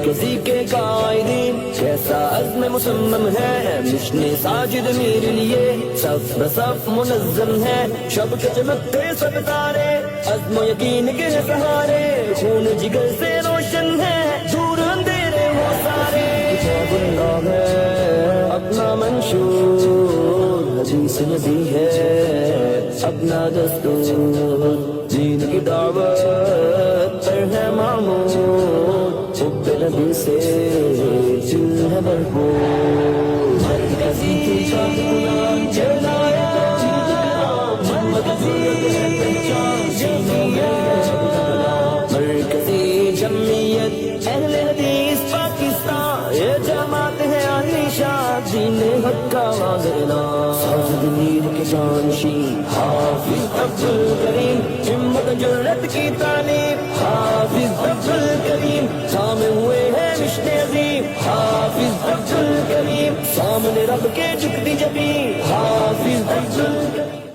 مرکزی کے قائدین کیسا عزم مصمم ہے، مشن ساجد میرے لیے صف بصف منظم ہے، شب کے چمکتے سب تارے عزم و یقین کے سہارے، خون جگر سے روشن ہے دور اندھیرے وہ سارے، کتاب اللہ ہے اپنا منشور، حدیث نبی ہے اپنا دستور، دین کی دعوت پر ہے معمول، حب نبی سے دل ہے بھرپور، مرکزی کی چاند غلام جلایا، مرکزی جمعیت اہل حدیث پاکستان، یہ جماعت ہے عالی شان، دین حق کا واضح ساجد میر کے جانشین، حافظ عبدالکریم ہمت جرت کی تعلیم، حافظ عبدالکریم تھامے ہوئے ہیں مشن عظیم، حافظ عبدالکریم سامنے رب کے جھکتی جبین، حافظ عبدالکریم